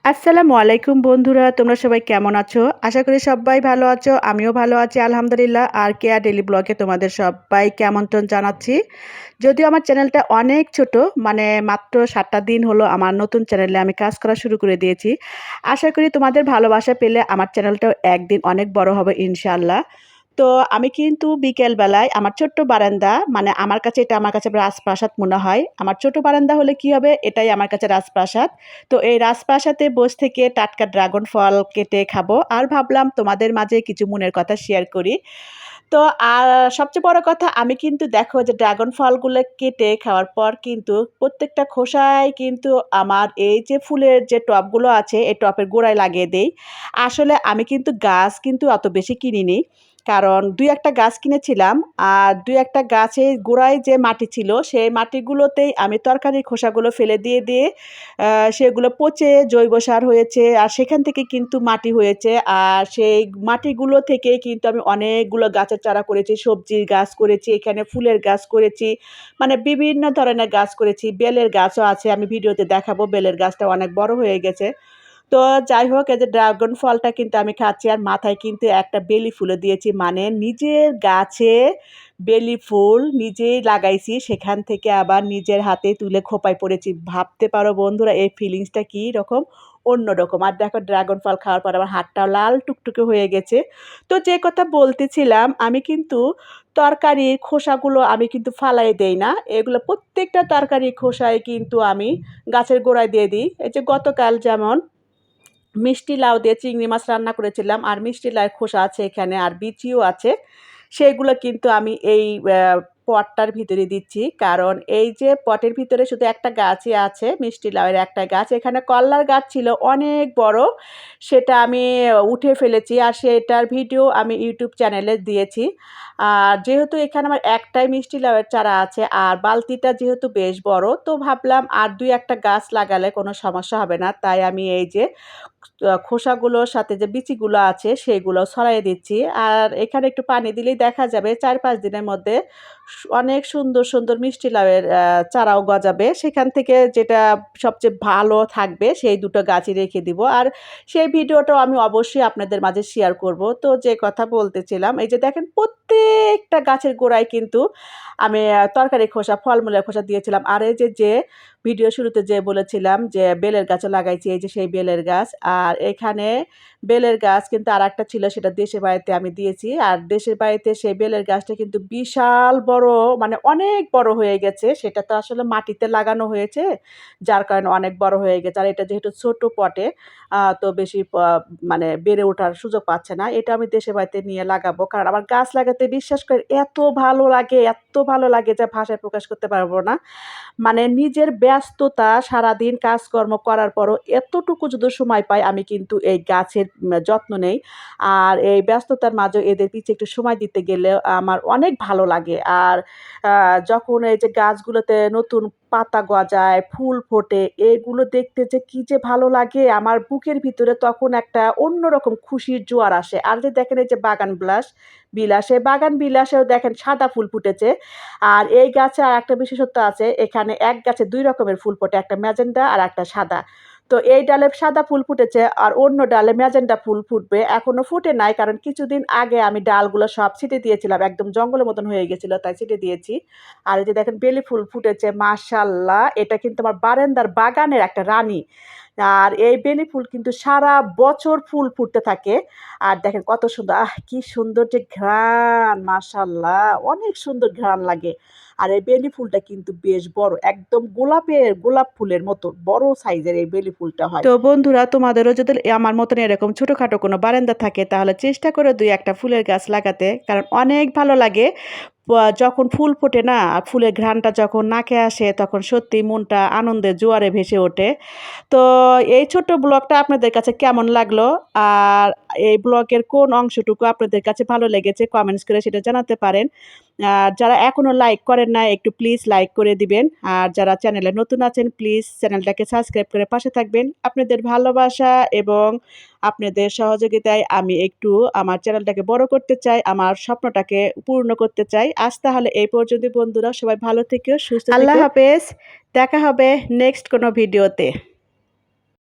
আসসালামু আলাইকুম বন্ধুরা, তোমরা সবাই কেমন আছো? আশা করি সবাই ভালো আছো। আমিও ভালো আছি আলহামদুলিল্লাহ। আর কেয়া ডেইলি ব্লগে তোমাদের সবাইকে আমন্ত্রণ জানাচ্ছি। যদিও আমার চ্যানেলটা অনেক ছোট, মানে মাত্র ৭টা দিন হলো আমার নতুন চ্যানেলে আমি কাজ করা শুরু করে দিয়েছি। আশা করি তোমাদের ভালোবাসা পেলে আমার চ্যানেলটাও একদিন অনেক বড় হবে ইনশাআল্লাহ। তো আমি কিন্তু বিকেল বেলায় আমার ছোট্ট বারান্দা, মানে আমার কাছে রাজপ্রাসাদ মনে হয়। আমার ছোট বারান্দা হলে কি হবে? এটাই আমার কাছে রাজপ্রাসাদ। তো এই রাজপ্রাসাদে বসে থেকে টাটকা ড্রাগন ফল কেটে খাবো। আর ভাবলাম তোমাদের মাঝে কিছু মনের কথা শেয়ার করি। তো আর সবচেয়ে বড় কথা, আমি কিন্তু দেখো যে ড্রাগন ফলগুলো কেটে খাওয়ার পর কিন্তু প্রত্যেকটা খোসায় কিন্তু আমার এই যে ফুলের যে টবগুলো আছে এই টবের গোড়ায় লাগিয়ে দেই। আসলে আমি কিন্তু গাছ কিন্তু অত বেশি কিনিনি। কারণ ২-১ টা গাছ কিনেছিলাম। আর ২-১ টা গাছের গোড়ায় যে মাটি ছিল সেই মাটিগুলোতেই আমি তরকারির খোসাগুলো ফেলে দিয়ে সেগুলো পচে জৈব সার হয়েছে। আর সেখান থেকে কিন্তু মাটি হয়েছে। আর সেই মাটিগুলো থেকেই কিন্তু আমি অনেকগুলো গাছের চারা করেছি, সবজির গাছ করেছি, এখানে ফুলের গাছ করেছি। মানে বিভিন্ন ধরনের গাছ করেছি। বেলের গাছও আছে। আমি ভিডিওতে দেখাবো, বেলের গাছটা অনেক বড় হয়ে গেছে। তো যাই হোক, এই যে ড্রাগন ফলটা কিন্তু আমি খাচ্ছি আর মাথায় কিন্তু একটা বেলি ফুলও দিয়েছি। মানে নিজের গাছে বেলি ফুল নিজেই লাগাইছি, সেখান থেকে আবার নিজের হাতে তুলে খোঁপায় পড়েছি। ভাবতে পারো বন্ধুরা এই ফিলিংসটা কি রকম? অন্যরকম। আর দেখো ড্রাগন ফল খাওয়ার পর আমার হাতটাও লাল টুকটুকে হয়ে গেছে। তো যে কথা বলতেছিলাম, আমি কিন্তু তরকারির খোসাগুলো আমি কিন্তু ফালাই দেই না। এগুলো প্রত্যেকটা তরকারির খোসায় কিন্তু আমি গাছের গোড়ায় দিয়ে দিই। এই যে গতকাল যেমন মিষ্টি লাউ দিয়ে চিংড়ি মাছ রান্না করেছিলাম। আর মিষ্টি লাউয়ের খোসা আছে এখানে আর বিচিও আছে। সেগুলো কিন্তু আমি এই পটটার ভিতরে দিচ্ছি। কারণ এই যে পটের ভিতরে শুধু একটা গাছই আছে, মিষ্টি লাউয়ের একটা গাছ। এখানে করলার গাছ ছিল অনেক বড়। সেটা আমি উঠে ফেলেছি। আর সেটার ভিডিও আমি YouTube চ্যানেলে দিয়েছি। আর যেহেতু এখানে আমার একটাই মিষ্টি লাউয়ের চারা আছে আর বালতিটা যেহেতু বেশ বড়, তো ভাবলাম আর ২-১ টা গাছ লাগালে কোনো সমস্যা হবে না। তাই আমি এই যে খোসাগুলোর সাথে যে বিচিগুলো আছে সেগুলো ছড়াইয়ে দিচ্ছি। আর এখানে একটু পানি দিলেই দেখা যাবে ৪-৫ দিনের মধ্যে অনেক সুন্দর, সুন্দর মিষ্টি লাউয়ের চারাও গজাবে। সেখান থেকে যেটা সবচেয়ে ভালো থাকবে সেই ২ টো গাছই রেখে দিব। আর সেই ভিডিওটাও আমি অবশ্যই আপনাদের মাঝে শেয়ার করব। তো যে কথা বলতেছিলাম, এই যে দেখেন প্রত্যেকটা গাছের গোড়ায় কিন্তু আমি তরকারি খোসা, ফলমূলের খোসা দিয়েছিলাম। আর এই যে ভিডিও শুরুতে যে বলেছিলাম যে বেলের গাছও লাগাইছি, এই যে সেই বেলের গাছ। আর এখানে বেলের গাছ কিন্তু আরেকটা ছিল, সেটা দেশের বাড়িতে আমি দিয়েছি। আর দেশের বাড়িতে সেই বেলের গাছটা কিন্তু বিশাল বড়, মানে অনেক বড় হয়ে গেছে। সেটা তো আসলে মাটিতে লাগানো হয়েছে, যার কারণে অনেক বড় হয়ে গেছে। আর এটা যেহেতু ছোট পটে তো বেশি মানে বেড়ে ওঠার সুযোগ পাচ্ছে না। এটা আমি দেশের বাড়িতে নিয়ে লাগাবো। কারণ আমার গাছ লাগাতে বিশ্বাস করেন এত ভালো লাগে, এত ভালো লাগে যা ভাষায় প্রকাশ করতে পারব না। মানে নিজের ব্যস্ততা সারাদিন কাজকর্ম করার পরও এতটুকু যদি সময় পাই আমি কিন্তু এই গাছের যত্ন নেই। আর এই ব্যস্ততার মাঝেও এদের পিছে একটু সময় দিতে গেলে আমার অনেক ভালো লাগে। আর আ যখন এই যে গাছগুলোতে নতুন পাতা গজায়, ফুল ফোটে, এগুলো দেখতে যে কি যে ভালো লাগে, আমার বুকের ভিতরে তখন একটা অন্যরকম খুশির জোয়ার আসে। আর যে দেখেন এই যে বিলাস, এই বাগান বিলাসেও দেখেন সাদা ফুল ফুটেছে। আর এই গাছে আরেকটা বিশেষত্ব আছে, এখানে এক গাছে ২ রকমের ফুল ফোটে, একটা ম্যাজেন্টা আর একটা সাদা। তো এই ডালে সাদা ফুল ফুটেছে আর অন্য ডালে ম্যাজেন্টা ফুল ফুটবে। এখনো ফুটে নাই, কারণ কিছুদিন আগে আমি ডালগুলো সব ছিঁটে দিয়েছিলাম। একদম জঙ্গলের মতন হয়ে গেছিল, তাই ছিঁটে দিয়েছি। আর এই যে দেখেন বেলি ফুল ফুটেছে মাশাআল্লাহ! এটা কিন্তু আমার বারান্দার বাগানের একটা রানী। আর এই বেলি ফুল কিন্তু সারা বছর ফুল ফুটতে থাকে। আর দেখেন কত সুন্দর, কি সুন্দর যে ঘ্রাণ, মাশাআল্লাহ! অনেক সুন্দর ঘ্রাণ লাগে। আর এই বেলি ফুলটা কিন্তু বেশ বড়। একদম গোলাপ ফুলের মতো বড় সাইজের এই বেলি ফুলটা হয়। তো বন্ধুরা, তোমাদেরও যদি আমার মতন এরকম ছোটখাটো কোনো বারান্দা থাকে তাহলে চেষ্টা করো ২-১ টা ফুলের গাছ লাগাতে। কারণ অনেক ভালো লাগে। যখন ফুল ফোটে না, আর ফুলের ঘ্রাণটা যখন নাকে আসে তখন সত্যিই মনটা আনন্দের জোয়ারে ভেসে ওঠে। তো এই ছোট্ট ব্লগটা আপনাদের কাছে কেমন লাগলো? আর এই ব্লগের কোন অংশটুকু আপনাদের কাছে ভালো লেগেছে কমেন্টস করে সেটা জানাতে পারেন। আর যারা এখনো লাইক করেন নাই একটু প্লিজ লাইক করে দিবেন। আর যারা চ্যানেলে নতুন আছেন প্লিজ চ্যানেলটাকে সাবস্ক্রাইব করে পাশে থাকবেন। আপনাদের ভালোবাসা এবং আপনাদের সহযোগিতায় আমি একটু আমার চ্যানেলটাকে বড় করতে চাই, আমার স্বপ্নটাকে পূর্ণ করতে চাই। আজ তাহলে এই পর্যন্তই বন্ধুরা, সবাই ভালো থেকো, সুস্থ থেকো। আল্লাহ হাফেজ। দেখা হবে নেক্সট কোনো ভিডিওতে।